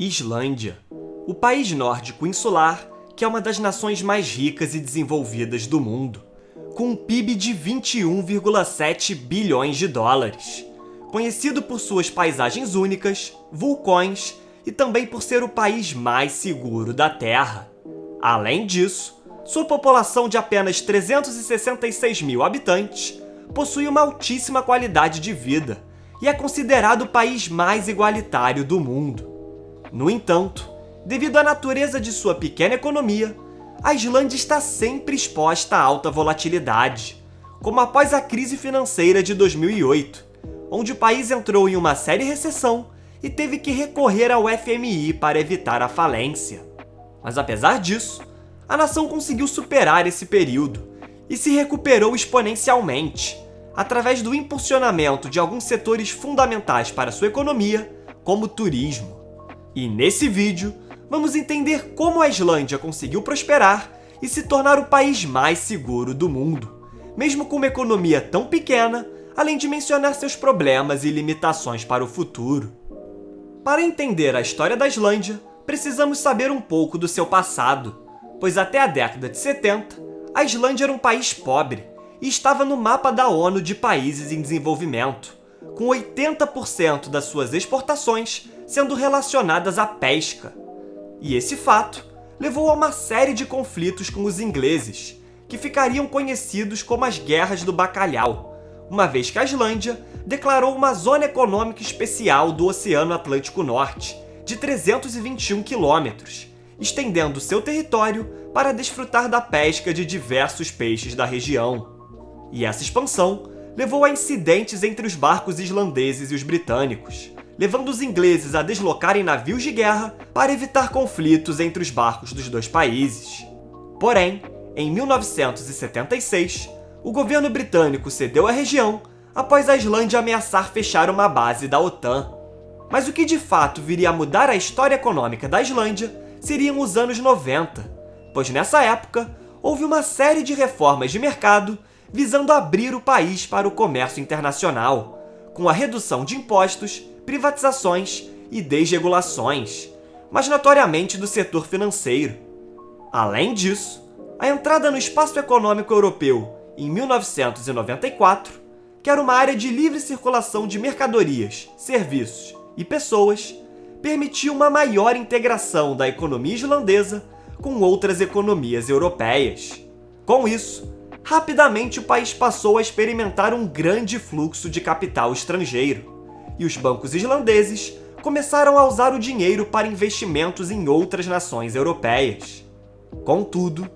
Islândia, o país nórdico insular, que é uma das nações mais ricas e desenvolvidas do mundo, com um PIB de 21,7 bilhões de dólares, conhecido por suas paisagens únicas, vulcões e também por ser o país mais seguro da Terra. Além disso, sua população de apenas 366 mil habitantes possui uma altíssima qualidade de vida e é considerado o país mais igualitário do mundo. No entanto, devido à natureza de sua pequena economia, a Islândia está sempre exposta a alta volatilidade, como após a crise financeira de 2008, onde o país entrou em uma séria recessão e teve que recorrer ao FMI para evitar a falência. Mas apesar disso, a nação conseguiu superar esse período e se recuperou exponencialmente, através do impulsionamento de alguns setores fundamentais para sua economia, como o turismo. E nesse vídeo, vamos entender como a Islândia conseguiu prosperar e se tornar o país mais seguro do mundo, mesmo com uma economia tão pequena, além de mencionar seus problemas e limitações para o futuro. Para entender a história da Islândia, precisamos saber um pouco do seu passado, pois até a década de 70, a Islândia era um país pobre e estava no mapa da ONU de países em desenvolvimento, com 80% das suas exportações sendo relacionadas à pesca. E esse fato levou a uma série de conflitos com os ingleses, que ficariam conhecidos como as Guerras do Bacalhau, uma vez que a Islândia declarou uma zona econômica especial do Oceano Atlântico Norte, de 321 quilômetros, estendendo seu território para desfrutar da pesca de diversos peixes da região. E essa expansão levou a incidentes entre os barcos islandeses e os britânicos, levando os ingleses a deslocarem navios de guerra para evitar conflitos entre os barcos dos dois países. Porém, em 1976, o governo britânico cedeu a região após a Islândia ameaçar fechar uma base da OTAN. Mas o que de fato viria a mudar a história econômica da Islândia seriam os anos 90, pois nessa época houve uma série de reformas de mercado visando abrir o país para o comércio internacional, com a redução de impostos, privatizações e desregulações, mas notoriamente do setor financeiro. Além disso, a entrada no Espaço Econômico Europeu em 1994, que era uma área de livre circulação de mercadorias, serviços e pessoas, permitiu uma maior integração da economia islandesa com outras economias europeias. Com isso, rapidamente o país passou a experimentar um grande fluxo de capital estrangeiro, e os bancos islandeses começaram a usar o dinheiro para investimentos em outras nações europeias. Contudo,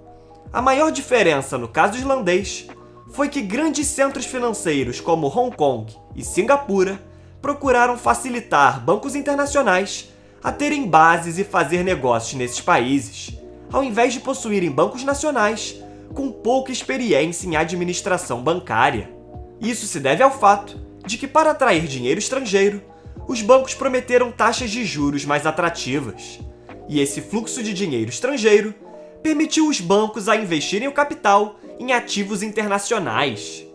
a maior diferença no caso islandês foi que grandes centros financeiros como Hong Kong e Singapura procuraram facilitar bancos internacionais a terem bases e fazer negócios nesses países, ao invés de possuírem bancos nacionais com pouca experiência em administração bancária. Isso se deve ao fato de que, para atrair dinheiro estrangeiro, os bancos prometeram taxas de juros mais atrativas, e esse fluxo de dinheiro estrangeiro permitiu os bancos a investirem o capital em ativos internacionais.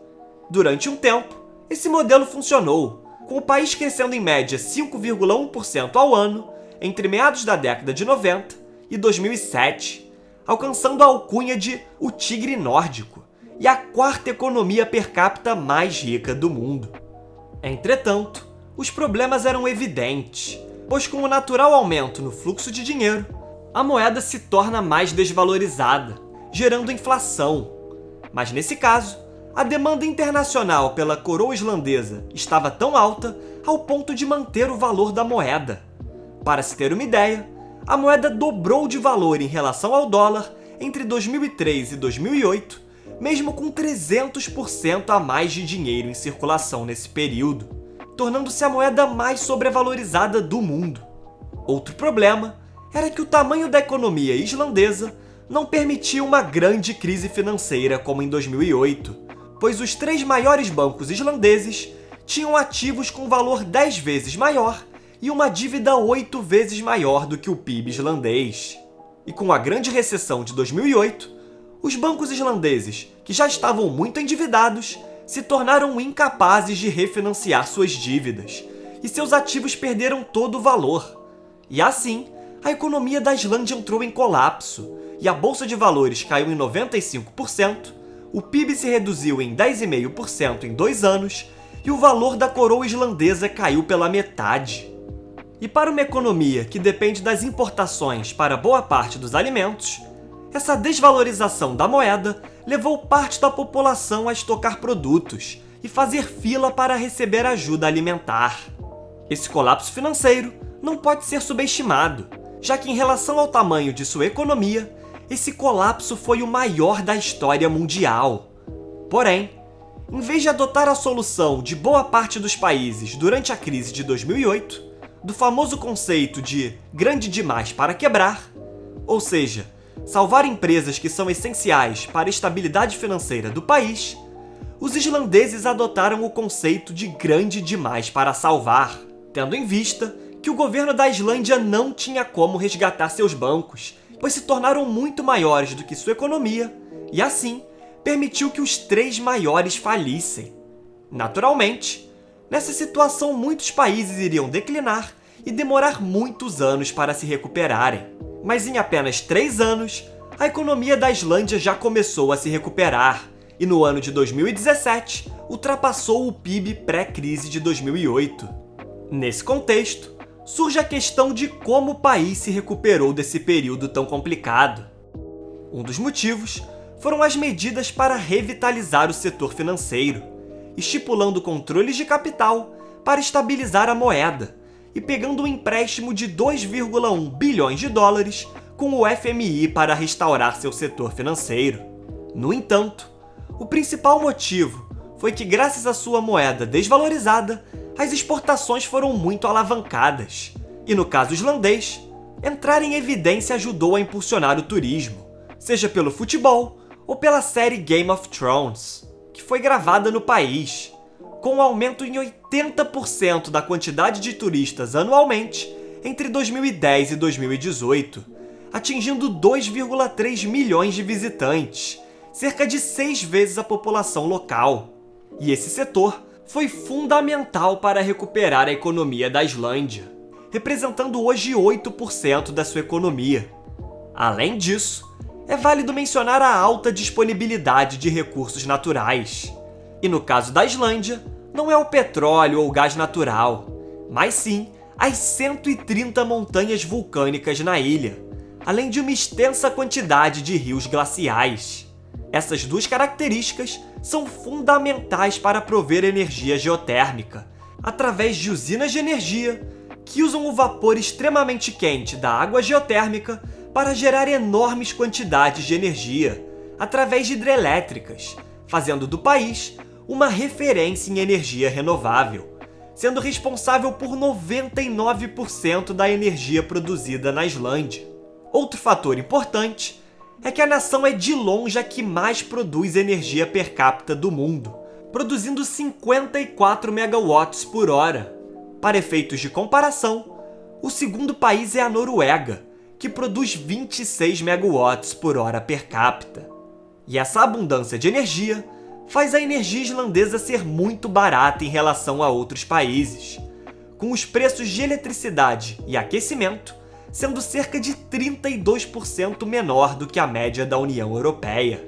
Durante um tempo, esse modelo funcionou, com o país crescendo em média 5,1% ao ano entre meados da década de 90 e 2007, alcançando a alcunha de o Tigre Nórdico e a quarta economia per capita mais rica do mundo. Entretanto, os problemas eram evidentes, pois com o natural aumento no fluxo de dinheiro, a moeda se torna mais desvalorizada, gerando inflação. Mas nesse caso, a demanda internacional pela coroa islandesa estava tão alta ao ponto de manter o valor da moeda. Para se ter uma ideia, a moeda dobrou de valor em relação ao dólar entre 2003 e 2008, mesmo com 300% a mais de dinheiro em circulação nesse período, tornando-se a moeda mais sobrevalorizada do mundo. Outro problema era que o tamanho da economia islandesa não permitia uma grande crise financeira como em 2008, pois os 3 maiores bancos islandeses tinham ativos com valor 10 vezes maior e uma dívida 8 vezes maior do que o PIB islandês. E com a grande recessão de 2008, os bancos islandeses, que já estavam muito endividados, se tornaram incapazes de refinanciar suas dívidas, e seus ativos perderam todo o valor. E assim, a economia da Islândia entrou em colapso, e a bolsa de valores caiu em 95%, o PIB se reduziu em 10,5% em 2 anos, e o valor da coroa islandesa caiu pela metade. E para uma economia que depende das importações para boa parte dos alimentos, essa desvalorização da moeda levou parte da população a estocar produtos e fazer fila para receber ajuda alimentar. Esse colapso financeiro não pode ser subestimado, já que em relação ao tamanho de sua economia, esse colapso foi o maior da história mundial. Porém, em vez de adotar a solução de boa parte dos países durante a crise de 2008, do famoso conceito de grande demais para quebrar, ou seja, salvar empresas que são essenciais para a estabilidade financeira do país, os islandeses adotaram o conceito de grande demais para salvar, tendo em vista que o governo da Islândia não tinha como resgatar seus bancos, pois se tornaram muito maiores do que sua economia, e assim, permitiu que os 3 maiores falissem. Naturalmente, nessa situação muitos países iriam declinar e demorar muitos anos para se recuperarem. Mas em apenas 3 anos, a economia da Islândia já começou a se recuperar, e no ano de 2017, ultrapassou o PIB pré-crise de 2008. Nesse contexto, surge a questão de como o país se recuperou desse período tão complicado. Um dos motivos foram as medidas para revitalizar o setor financeiro, estipulando controles de capital para estabilizar a moeda e pegando um empréstimo de 2,1 bilhões de dólares com o FMI para restaurar seu setor financeiro. No entanto, o principal motivo foi que, graças à sua moeda desvalorizada, as exportações foram muito alavancadas, e no caso islandês, entrar em evidência ajudou a impulsionar o turismo, seja pelo futebol ou pela série Game of Thrones, que foi gravada no país, com um aumento em 80% da quantidade de turistas anualmente entre 2010 e 2018, atingindo 2,3 milhões de visitantes, cerca de 6 vezes a população local. E esse setor foi fundamental para recuperar a economia da Islândia, representando hoje 8% da sua economia. Além disso, é válido mencionar a alta disponibilidade de recursos naturais. E no caso da Islândia, não é o petróleo ou o gás natural, mas sim as 130 montanhas vulcânicas na ilha, além de uma extensa quantidade de rios glaciais. Essas 2 características são fundamentais para prover energia geotérmica, através de usinas de energia que usam o vapor extremamente quente da água geotérmica para gerar enormes quantidades de energia, através de hidrelétricas, fazendo do país uma referência em energia renovável, sendo responsável por 99% da energia produzida na Islândia. Outro fator importante é que a nação é de longe a que mais produz energia per capita do mundo, produzindo 54 megawatts por hora. Para efeitos de comparação, o segundo país é a Noruega, que produz 26 megawatts por hora per capita. E essa abundância de energia faz a energia islandesa ser muito barata em relação a outros países, com os preços de eletricidade e aquecimento sendo cerca de 32% menor do que a média da União Europeia.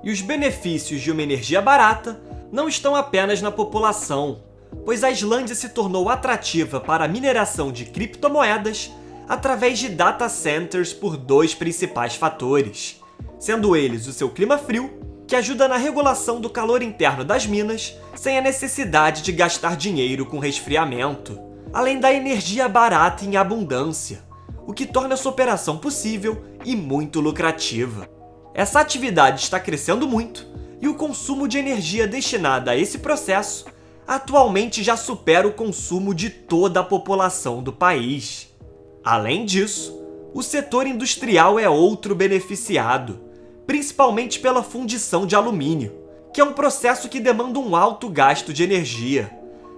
E os benefícios de uma energia barata não estão apenas na população, pois a Islândia se tornou atrativa para a mineração de criptomoedas através de data centers por 2 principais fatores, sendo eles o seu clima frio, que ajuda na regulação do calor interno das minas sem a necessidade de gastar dinheiro com resfriamento, além da energia barata em abundância, o que torna sua operação possível e muito lucrativa. Essa atividade está crescendo muito e o consumo de energia destinada a esse processo atualmente já supera o consumo de toda a população do país. Além disso, o setor industrial é outro beneficiado, principalmente pela fundição de alumínio, que é um processo que demanda um alto gasto de energia,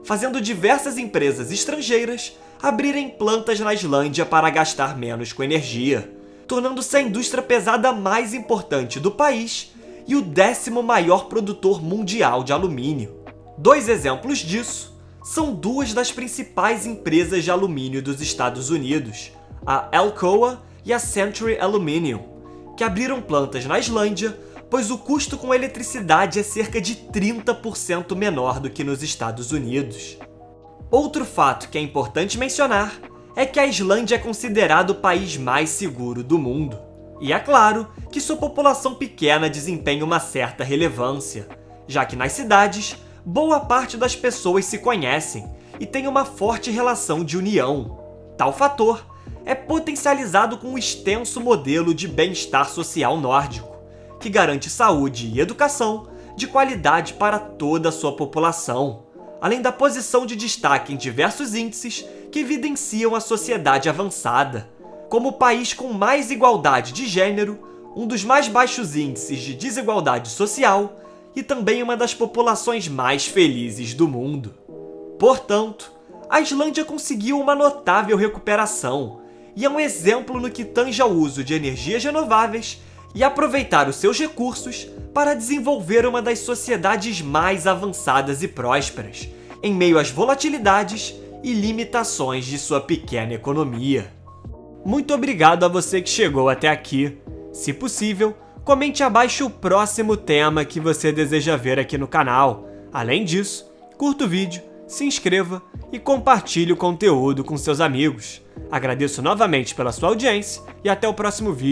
fazendo diversas empresas estrangeiras abrirem plantas na Islândia para gastar menos com energia, tornando-se a indústria pesada mais importante do país e o 10º maior produtor mundial de alumínio. 2 exemplos disso são 2 das principais empresas de alumínio dos Estados Unidos, a Alcoa e a Century Aluminium, que abriram plantas na Islândia, pois o custo com eletricidade é cerca de 30% menor do que nos Estados Unidos. Outro fato que é importante mencionar é que a Islândia é considerado o país mais seguro do mundo. E é claro que sua população pequena desempenha uma certa relevância, já que nas cidades, boa parte das pessoas se conhecem e tem uma forte relação de união. Tal fator é potencializado com o extenso modelo de bem-estar social nórdico, que garante saúde e educação de qualidade para toda a sua população, além da posição de destaque em diversos índices que evidenciam a sociedade avançada, como o país com mais igualdade de gênero, um dos mais baixos índices de desigualdade social e também uma das populações mais felizes do mundo. Portanto, a Islândia conseguiu uma notável recuperação e é um exemplo no que tange ao uso de energias renováveis e aproveitar os seus recursos para desenvolver uma das sociedades mais avançadas e prósperas, em meio às volatilidades e limitações de sua pequena economia. Muito obrigado a você que chegou até aqui. Se possível, comente abaixo o próximo tema que você deseja ver aqui no canal. Além disso, curta o vídeo, se inscreva e compartilhe o conteúdo com seus amigos. Agradeço novamente pela sua audiência e até o próximo vídeo.